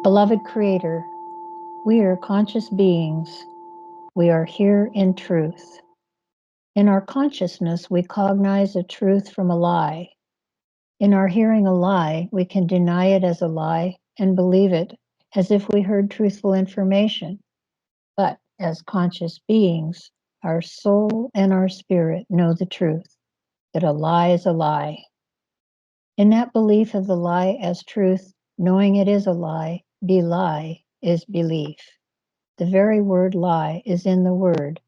Beloved Creator, we are conscious beings. We are here in truth. In our consciousness, we cognize a truth from a lie. In our hearing a lie, we can deny it as a lie and believe it as if we heard truthful information. But as conscious beings, our soul and our spirit know the truth, that a lie is a lie. In that belief of the lie as truth, knowing it is a lie, belie is belief. The very word lie is in the word.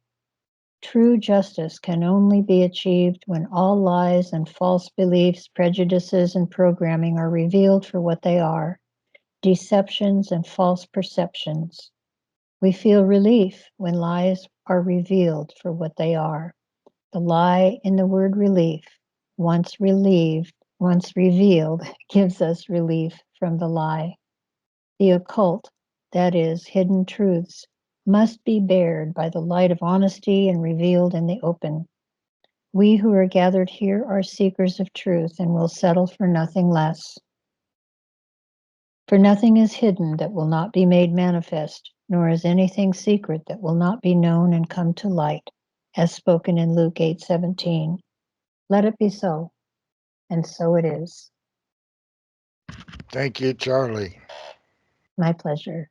True justice can only be achieved when all lies and false beliefs, prejudices, and programming are revealed for what they are, deceptions and false perceptions. We feel relief when lies are revealed for what they are. The lie in the word relief, once revealed, gives us relief from the lie. The occult, that is, hidden truths, must be bared by the light of honesty and revealed in the open. We who are gathered here are seekers of truth and will settle for nothing less. For nothing is hidden that will not be made manifest, nor is anything secret that will not be known and come to light, as spoken in Luke 8:17. Let it be so, and so it is. Thank you, Charlie. My pleasure.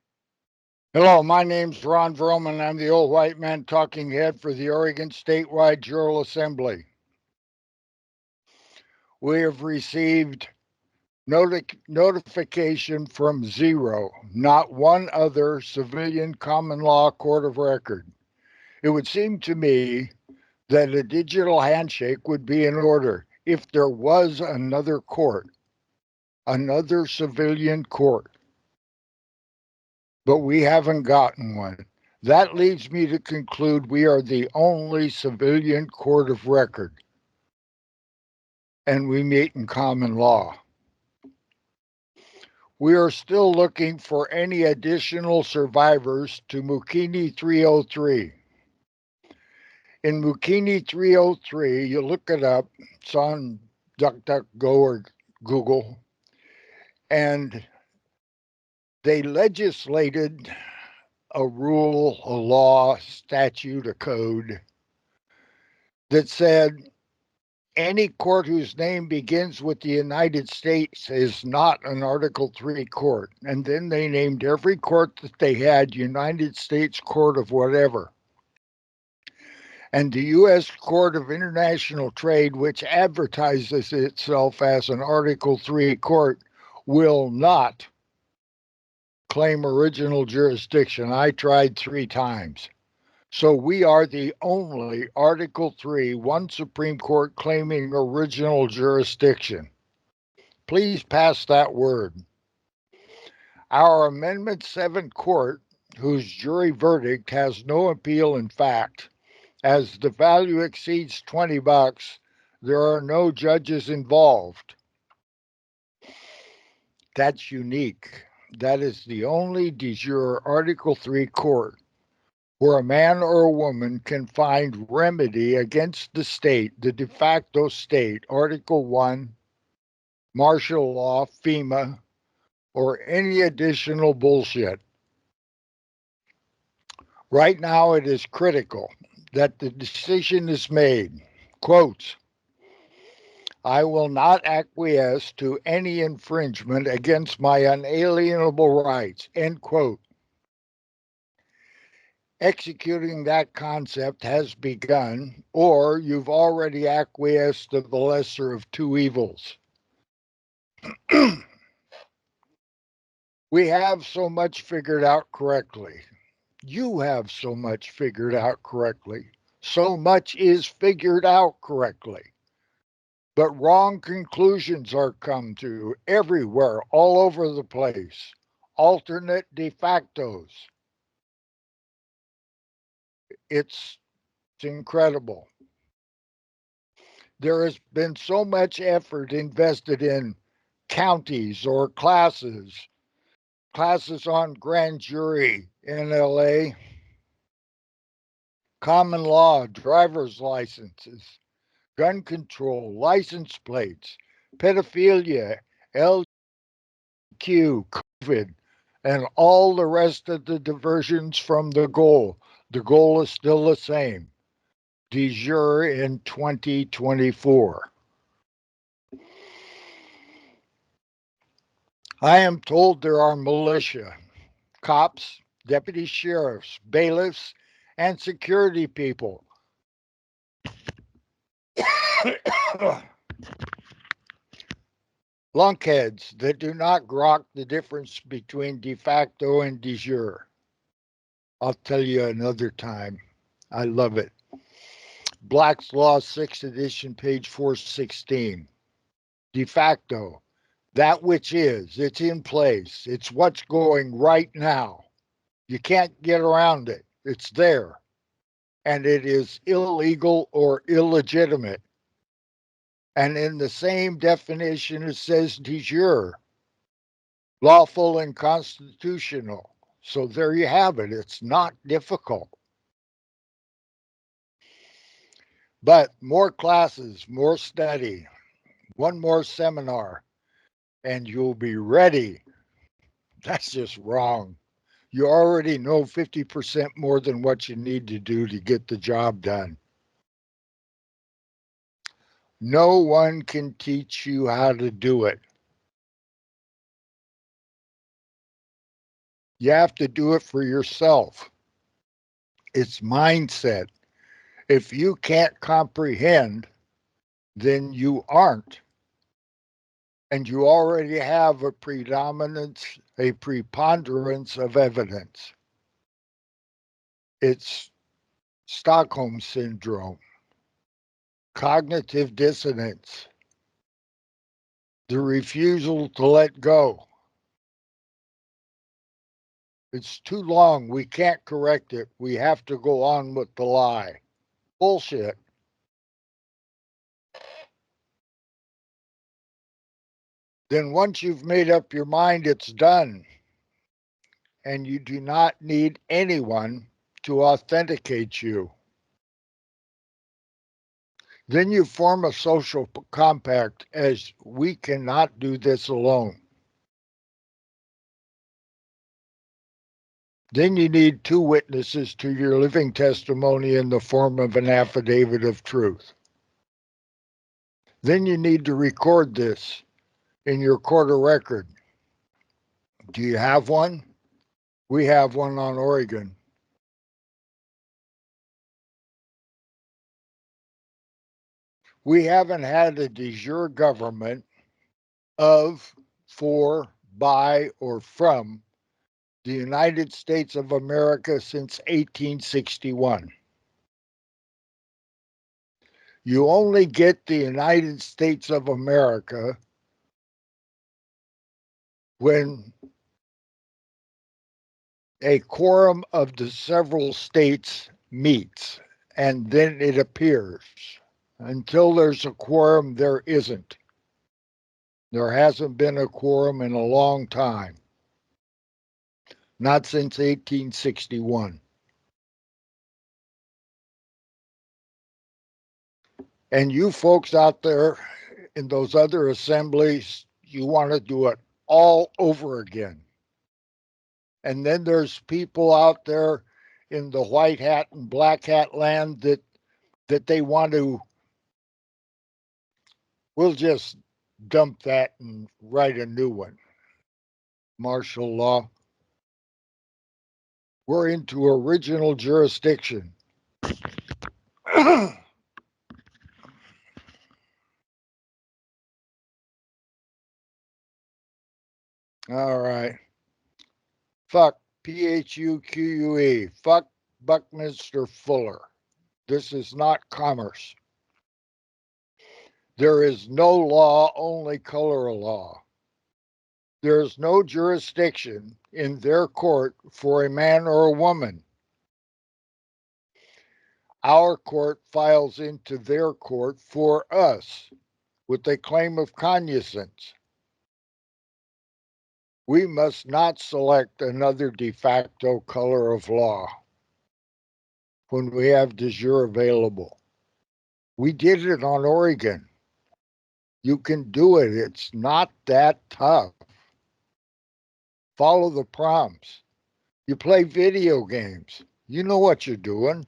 Hello, my name's Ron Vroman. I'm the old white man talking head for the Oregon Statewide Jural Assembly. We have received notification from zero, not one other civilian common law court of record. It would seem to me that a digital handshake would be in order if there was another court, another civilian court. But we haven't gotten one. That leads me to conclude we are the only civilian court of record, and we meet in common law. We are still looking for any additional survivors to Mukini 303. In Mukini 303, you look it up, it's on DuckDuckGo or Google, and they legislated a rule, a law, statute, a code that said any court whose name begins with the United States is not an Article 3 court. And then they named every court that they had United States Court of whatever. And the U.S. Court of International Trade, which advertises itself as an Article 3 court, will not claim original jurisdiction. I tried 3 times. So we are the only Article 3, one Supreme Court claiming original jurisdiction. Please pass that word. Our Amendment 7 court, whose jury verdict has no appeal in fact, as the value exceeds $20, there are no judges involved. That's unique. That is the only de jure Article 3 court where a man or a woman can find remedy against the state, the de facto state, Article 1, martial law, FEMA, or any additional bullshit. Right now, it is critical that the decision is made. Quotes, I will not acquiesce to any infringement against my unalienable rights, end quote. Executing that concept has begun, or you've already acquiesced to the lesser of two evils. We have so much figured out correctly. You have so much figured out correctly. So much is figured out correctly. But wrong conclusions are come to everywhere, all over the place. Alternate de factos. It's incredible. There has been so much effort invested in counties or classes on grand jury in LA, common law, driver's licenses, gun control, license plates, pedophilia, LQ, COVID, and all the rest of the diversions from the goal. The goal is still the same. De jure in 2024. I am told there are militia, cops, deputy sheriffs, bailiffs, and security people lunkheads that do not grok the difference between de facto and de jure. I'll tell you another time. I love it. Black's Law 6th edition, page 416. De facto, that which is, it's in place, it's what's going right now. You can't get around it, it's there. And it is illegal or illegitimate. And in the same definition, it says de jure, lawful and constitutional. So there you have it. It's not difficult. But more classes, more study, one more seminar, and you'll be ready. That's just wrong. You already know 50% more than what you need to do to get the job done. No one can teach you how to do it. You have to do it for yourself. It's mindset. If you can't comprehend, then you aren't. And you already have a preponderance of evidence. It's Stockholm syndrome, cognitive dissonance, the refusal to let go. It's too long. We can't correct it. We have to go on with the lie. Bullshit. Then once you've made up your mind, it's done. And you do not need anyone to authenticate you. Then you form a social compact as we cannot do this alone. Then you need two witnesses to your living testimony in the form of an affidavit of truth. Then you need to record this in your court of record. Do you have one? We have one on Oregon. We haven't had a de jure government of, for, by, or from the United States of America since 1861. You only get the United States of America when a quorum of the several states meets, and then it appears. Until there's a quorum, there isn't. There hasn't been a quorum in a long time. Not since 1861. And you folks out there in those other assemblies, you want to do it all over again. And then there's people out there in the white hat and black hat land that they want to, we'll just dump that and write a new one. Martial law. We're into original jurisdiction. All right. Fuck PHUQUE. Fuck Buckminster Fuller. This is not commerce. There is no law, only color law. There is no jurisdiction in their court for a man or a woman. Our court files into their court for us with a claim of cognizance. We must not select another de facto color of law when we have de jure available. We did it on Oregon. You can do it. It's not that tough. follow the prompts. You play video games. You know what you're doing.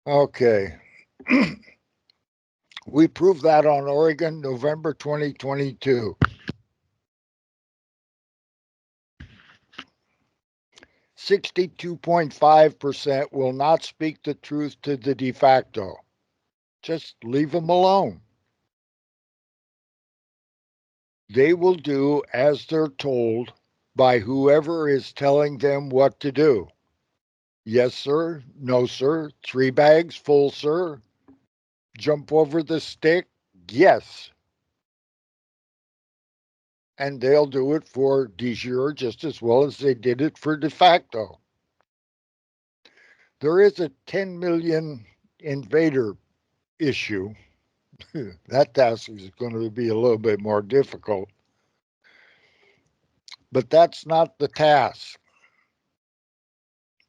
Okay. We proved that on Oregon, November 2022. 62.5% will not speak the truth to the de facto. Just leave them alone. They will do as they're told by whoever is telling them what to do. Yes, sir. No, sir. 3 bags full, sir. Jump over the stick. Yes. And they'll do it for de jure just as well as they did it for de facto. There is a 10 million invader issue. That task is going to be a little bit more difficult. But that's not the task.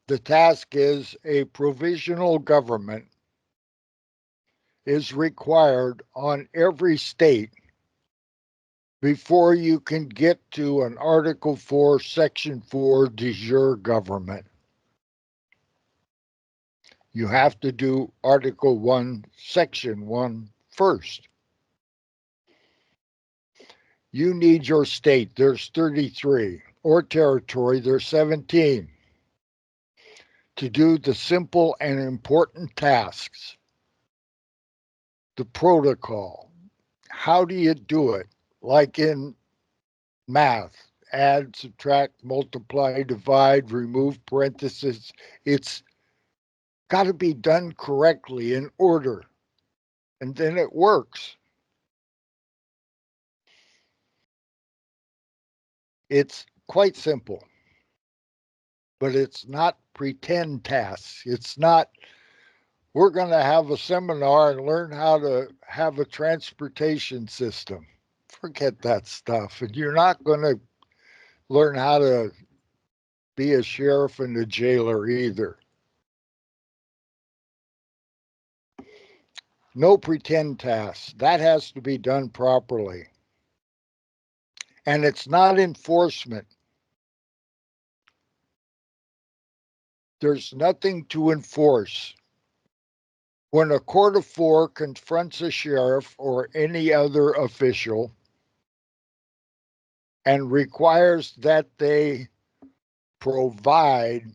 The task is a provisional government is required on every state before you can get to an Article 4, Section 4 de jure government. You have to do Article 1, Section 1 first. You need your state, there's 33, or territory, there's 17, to do the simple and important tasks. The protocol. How do you do it? Like in math, add, subtract, multiply, divide, remove parentheses. It's got to be done correctly in order, and then it works. It's quite simple, but it's not pretend tasks. It's not, we're going to have a seminar and learn how to have a transportation system. Forget that stuff. And you're not going to learn how to be a sheriff and a jailer either. No pretend tasks. That has to be done properly. And it's not enforcement. There's nothing to enforce. When a court of 4 confronts a sheriff or any other official and requires that they provide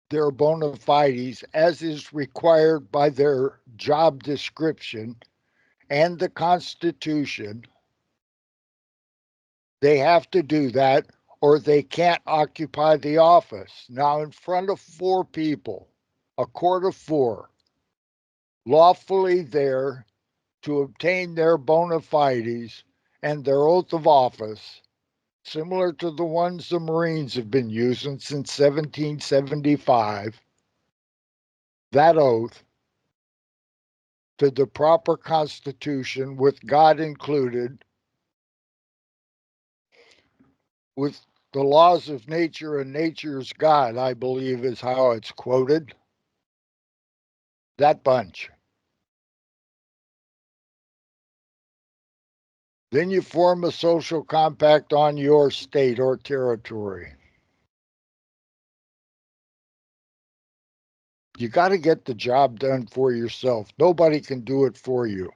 their bona fides as is required by their job description and the Constitution, they have to do that or they can't occupy the office. Now, in front of 4 people, a court of 4, lawfully there to obtain their bona fides and their oath of office, similar to the ones the Marines have been using since 1775, that oath to the proper Constitution with God included, with the laws of nature and nature's God, I believe is how it's quoted. That bunch. Then you form a social compact on your state or territory. You got to get the job done for yourself. Nobody can do it for you.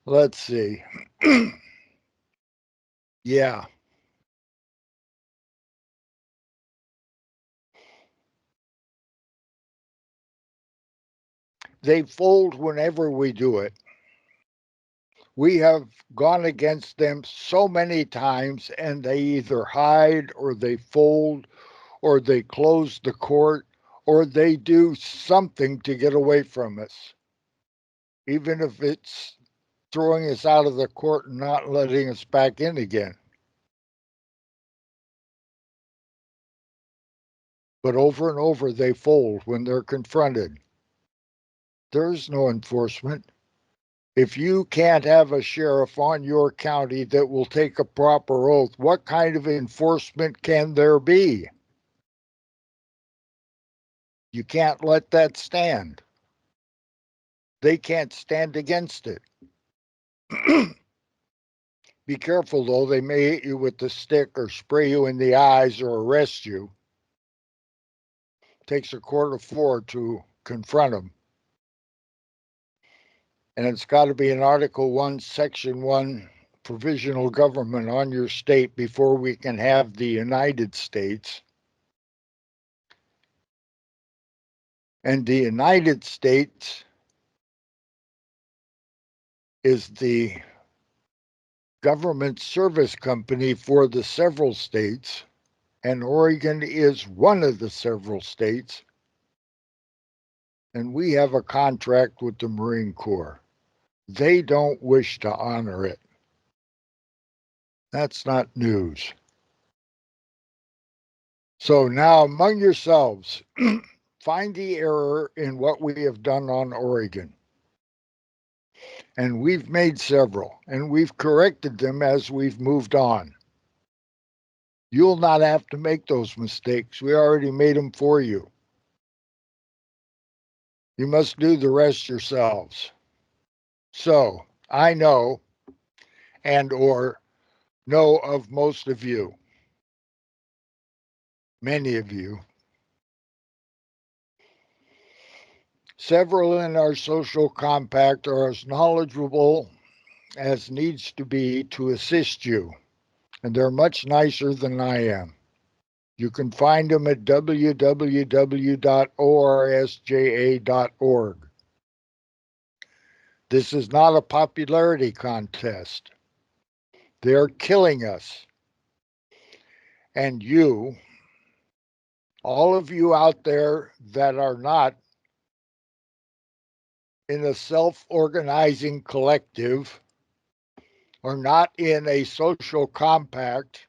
Let's see. Yeah. They fold whenever we do it. We have gone against them so many times, and they either hide or they fold or they close the court or they do something to get away from us, even if it's throwing us out of the court and not letting us back in again. But over and over they fold when they're confronted. There's no enforcement. If you can't have a sheriff on your county that will take a proper oath, what kind of enforcement can there be? You can't let that stand. They can't stand against it. Be careful, though. They may hit you with the stick or spray you in the eyes or arrest you. It takes a court of 4 to confront them. And it's got to be an Article 1, Section 1 provisional government on your state before we can have the United States. And the United States is the government service company for the several states, and Oregon is one of the several states. And we have a contract with the Marine Corps. They don't wish to honor it. That's not news. So now, among yourselves, find the error in what we have done on Oregon. And we've made several, and we've corrected them as we've moved on. You'll not have to make those mistakes. We already made them for you. You must do the rest yourselves. So, I know and or know of most of you, many of you. Several in our social compact are as knowledgeable as needs to be to assist you, and they're much nicer than I am. You can find them at www.orsja.org. This is not a popularity contest. They're killing us. And you, all of you out there that are not in a self-organizing collective or not in a social compact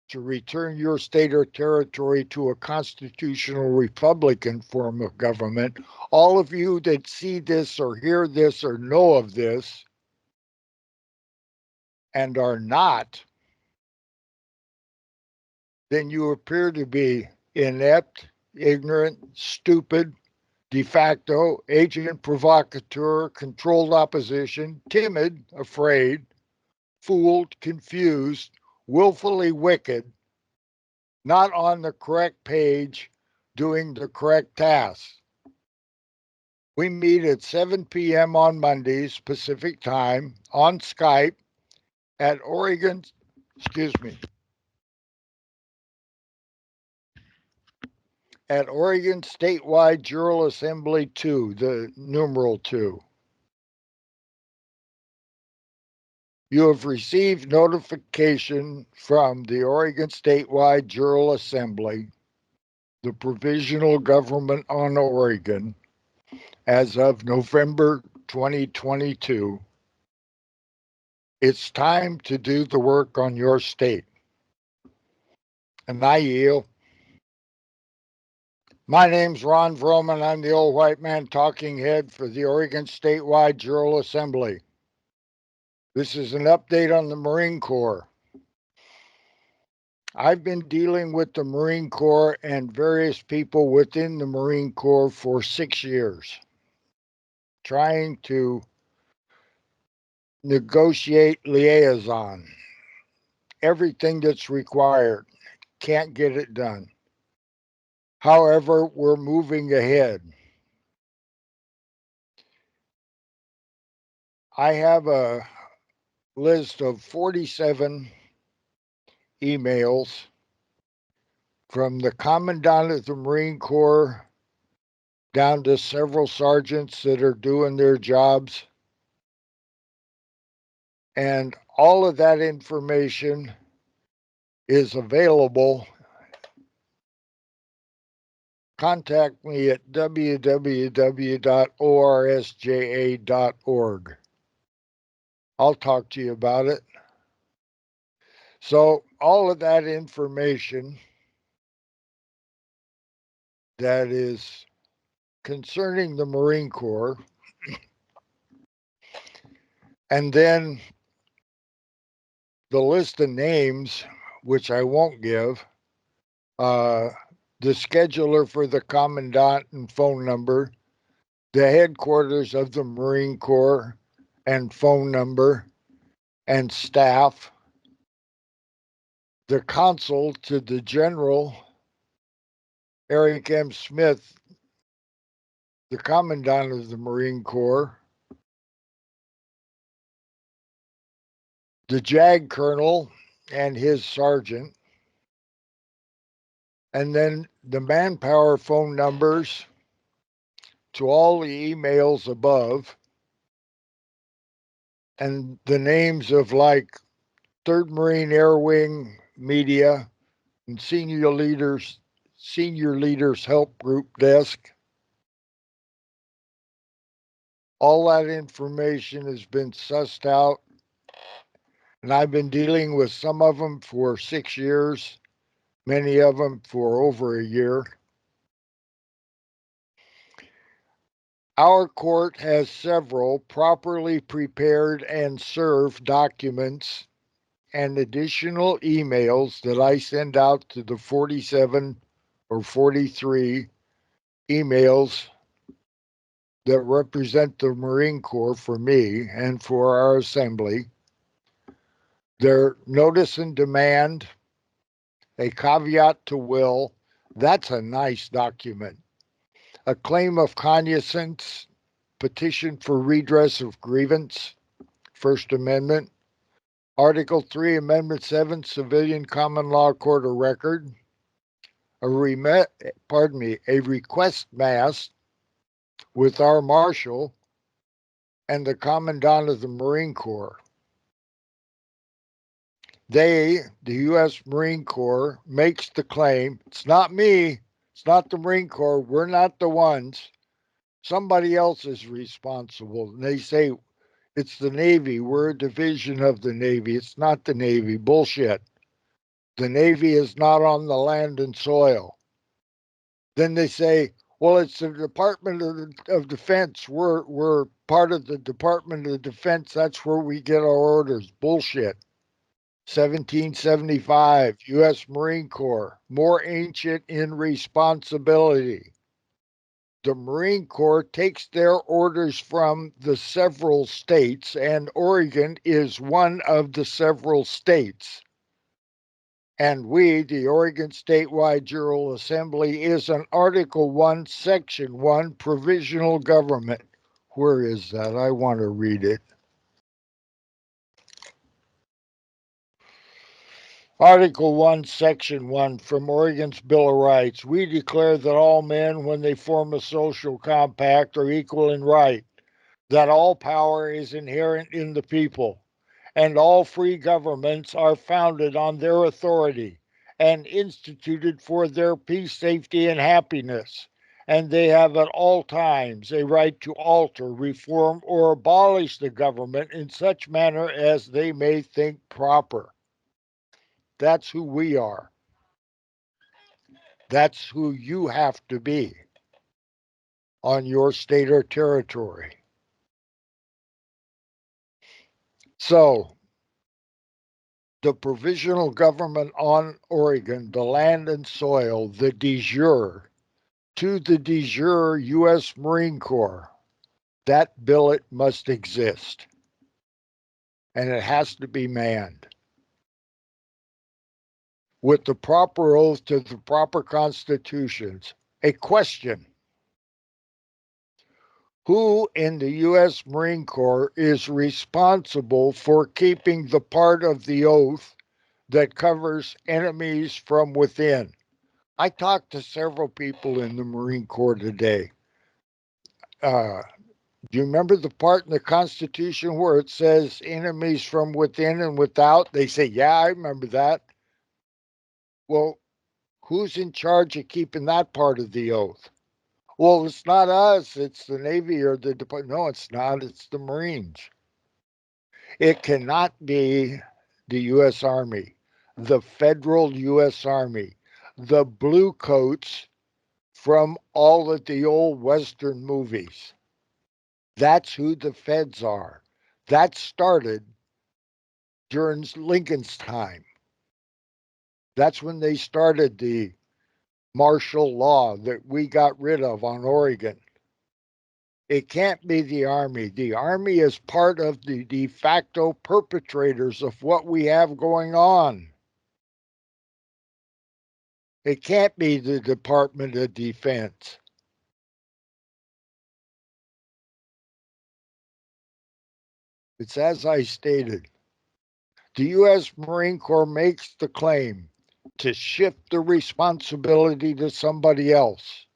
to return your state or territory to a constitutional Republican form of government, all of you that see this or hear this or know of this and are not, then you appear to be inept, ignorant, stupid, de facto, agent provocateur, controlled opposition, timid, afraid, fooled, confused, willfully wicked, not on the correct page, doing the correct tasks. We meet at 7 p.m. on Mondays, Pacific time, on Skype at Oregon, at Oregon Statewide Jural Assembly 2, the numeral 2. You have received notification from the Oregon Statewide Jural Assembly, the provisional government on Oregon, as of November 2022. It's time to do the work on your state. And I yield. My name's Ron Vroman. I'm the old white man talking head for the Oregon Statewide Jural Assembly. This is an update on the Marine Corps. I've been dealing with the Marine Corps and various people within the Marine Corps for 6 years, trying to negotiate liaison. Everything that's required. Can't get it done. However, we're moving ahead. I have a list of 47 emails from the Commandant of the Marine Corps down to several sergeants that are doing their jobs. And all of that information is available. Contact me at www.orsja.org. I'll talk to you about it. So all of that information that is concerning the Marine Corps, and then the list of names, which I won't give, the scheduler for the commandant and phone number, the headquarters of the Marine Corps and phone number, and staff, the consul to the general, Eric M. Smith, the commandant of the Marine Corps, the JAG colonel and his sergeant, and then the manpower phone numbers to all the emails above, and the names of like 3rd Marine Air Wing Media and senior leaders help group desk. All that information has been sussed out, and I've been dealing with some of them for 6 years, many of them for over a year. Our court has several properly prepared and served documents and additional emails that I send out to the 47 or 43 emails that represent the Marine Corps for me and for our assembly. Their notice and demand, a caveat to will, that's a nice document. A claim of cognizance, petition for redress of grievance, First Amendment. Article 3, Amendment 7, Civilian Common Law Court of Record. A request mass with our marshal and the commandant of the Marine Corps. The U.S. Marine Corps, makes the claim. It's not me. It's not the Marine Corps. We're not the ones. Somebody else is responsible. And they say, it's the Navy. We're a division of the Navy. It's not the Navy. Bullshit. The Navy is not on the land and soil. Then they say, well, it's the Department of Defense. We're part of the Department of Defense. That's where we get our orders. Bullshit. 1775, U.S. Marine Corps, more ancient in responsibility. The Marine Corps takes their orders from the several states, and Oregon is one of the several states. And we, the Oregon Statewide Jural Assembly, is an Article 1, Section 1 provisional government. Where is that? I want to read it. Article 1, Section 1 from Oregon's Bill of Rights. We declare that all men, when they form a social compact, are equal in right, that all power is inherent in the people, and all free governments are founded on their authority and instituted for their peace, safety, and happiness, and they have at all times a right to alter, reform, or abolish the government in such manner as they may think proper. That's who we are. That's who you have to be on your state or territory. So, the provisional government on Oregon, the land and soil, the de jure, to the de jure U.S. Marine Corps, that billet must exist. And it has to be manned with the proper oath to the proper constitutions. A question: who in the U.S. Marine Corps is responsible for keeping the part of the oath that covers enemies from within? I talked to several people in the Marine Corps today. Do you remember the part in the Constitution where it says enemies from within and without? They say, yeah, I remember that. Well, who's in charge of keeping that part of the oath? Well, it's not us. It's the Navy or the Department. No, it's not. It's the Marines. It cannot be the U.S. Army, the federal U.S. Army, the blue coats from all of the old Western movies. That's who the feds are. That started during Lincoln's time. That's when they started the martial law that we got rid of on Oregon. It can't be the Army. The Army is part of the de facto perpetrators of what we have going on. It can't be the Department of Defense. It's as I stated. The U.S. Marine Corps makes the claim to shift the responsibility to somebody else.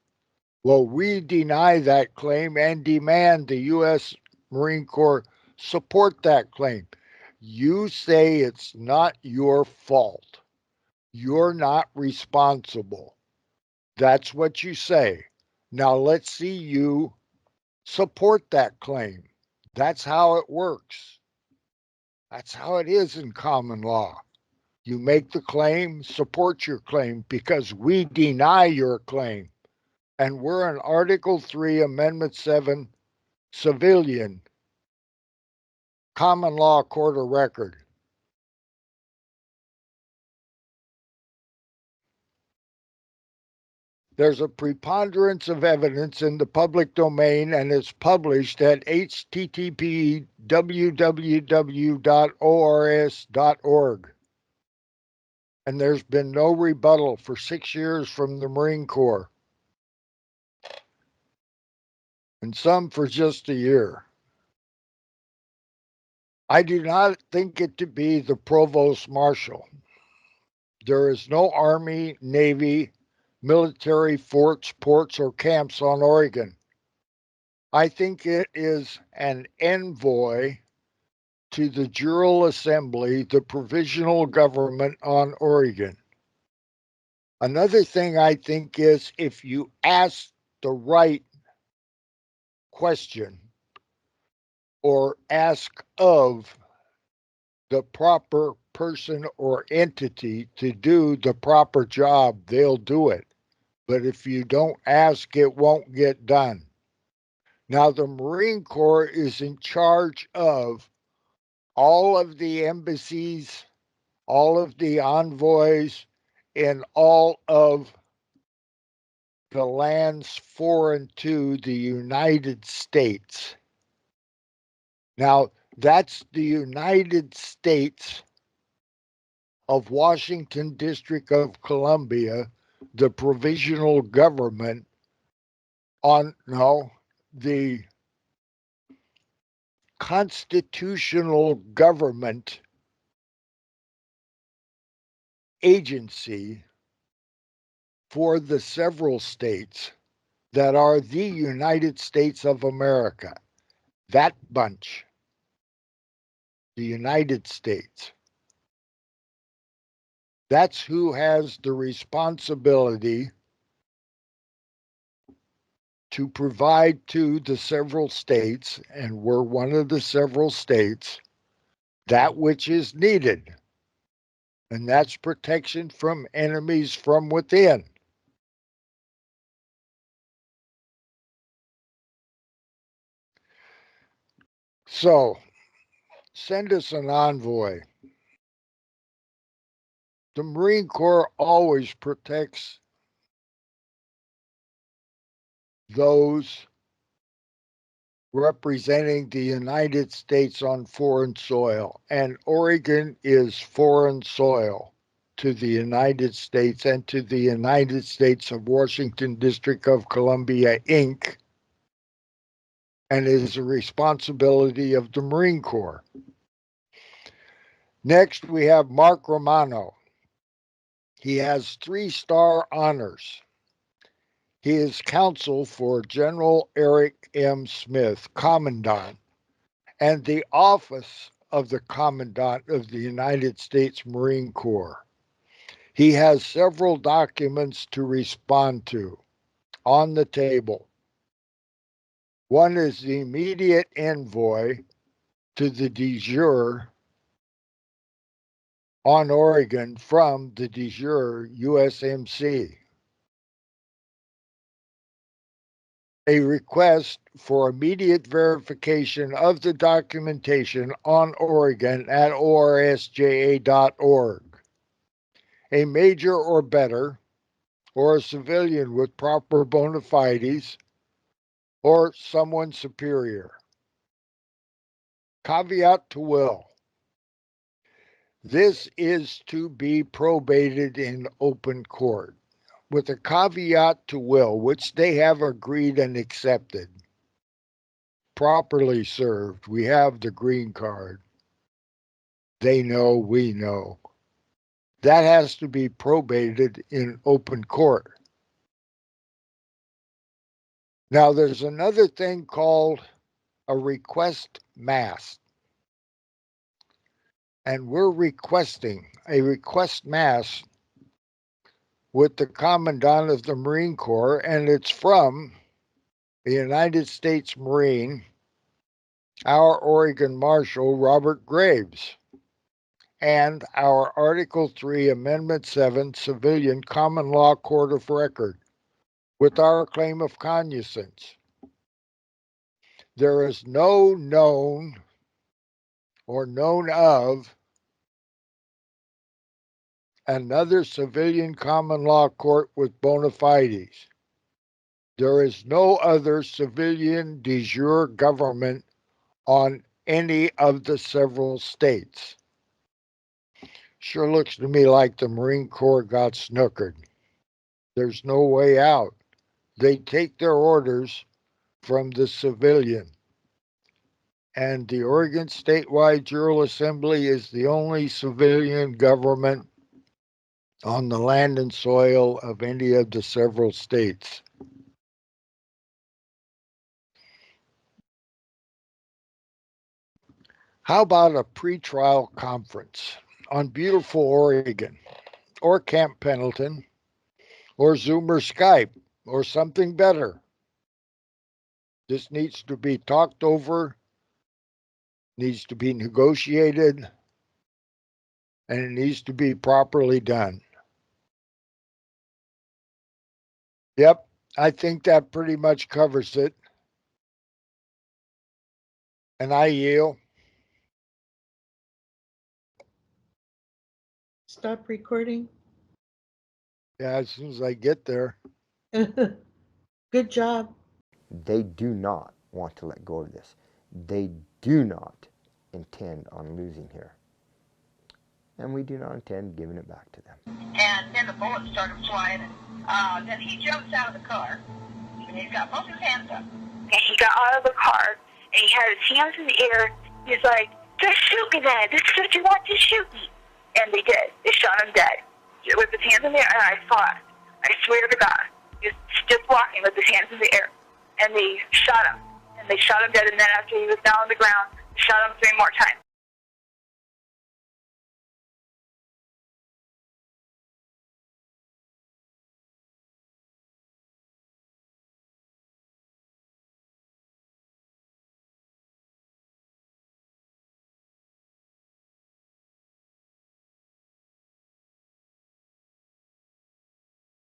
Well, we deny that claim and demand the U.S. Marine Corps support that claim. You say it's not your fault. You're not responsible. That's what you say. Now let's see you support that claim. That's how it works. That's how it is in common law. You make the claim, support your claim, because we deny your claim. And we're an Article 3, Amendment 7 civilian common law court of record. There's a preponderance of evidence in the public domain, and it's published at http://www.ors.org. And there's been no rebuttal for 6 years from the Marine Corps, and some for just a year. I do not think it to be the Provost Marshal. There is no Army, Navy, military forts, ports, or camps on Oregon. I think it is an envoy to the Jural Assembly, the provisional government on Oregon. Another thing I think is if you ask the right question or ask of the proper person or entity to do the proper job, they'll do it. But if you don't ask, it won't get done. Now, the Marine Corps is in charge of all of the embassies, all of the envoys, in all of the lands foreign to the United States. Now, that's the United States of Washington District of Columbia, the provisional government the constitutional government agency for the several states that are the United States of America. That bunch, the United States. That's who has the responsibility to provide to the several states, and we're one of the several states, that which is needed. And that's protection from enemies from within. So, send us an envoy. The Marine Corps always protects those representing the United States on foreign soil, and Oregon is foreign soil to the United States and to the United States of Washington District of Columbia, Inc., and is a responsibility of the Marine Corps. Next, we have Mark Romano. He has 3-star honors. He is counsel for General Eric M. Smith, Commandant, and the office of the Commandant of the United States Marine Corps. He has several documents to respond to on the table. One is the immediate envoy to the de jure on Oregon from the de jure USMC. A request for immediate verification of the documentation on Oregon at orsja.org. A major or better, or a civilian with proper bona fides, or someone superior. Caveat to will. This is to be probated in open court with a caveat to will, which they have agreed and accepted. Properly served. We have the green card. They know, we know. That has to be probated in open court. Now, there's another thing called a request mass. And we're requesting a request mass with the Commandant of the Marine Corps, and it's from the United States Marine, our Oregon Marshal, Robert Graves, and our Article 3, Amendment 7, Civilian Common Law Court of Record, with our claim of cognizance. There is no known or known of another civilian common law court with bona fides. There is no other civilian de jure government on any of the several states. Sure looks to me like the Marine Corps got snookered. There's no way out. They take their orders from the civilian. And the Oregon Statewide Jural Assembly is the only civilian government on the land and soil of any of the several states. How about a pretrial conference on beautiful Oregon, or Camp Pendleton, or Zoom or Skype, or something better? This needs to be talked over, needs to be negotiated, and it needs to be properly done. Yep, I think that pretty much covers it. And I yield. Stop recording. Yeah, as soon as I get there. Good job. They do not want to let go of this. They do not intend on losing here. And we do not intend giving it back to them. And then the bullets started flying. And then he jumps out of the car. And he's got both his hands up. And he got out of the car, and he had his hands in the air. He's like, just shoot me then. This is what you want, just shoot me. And they did. They shot him dead. With his hands in the air, and I saw it. I swear to God. He was just walking with his hands in the air. And they shot him. And they shot him dead, and then after he was down on the ground, they shot him 3 more times.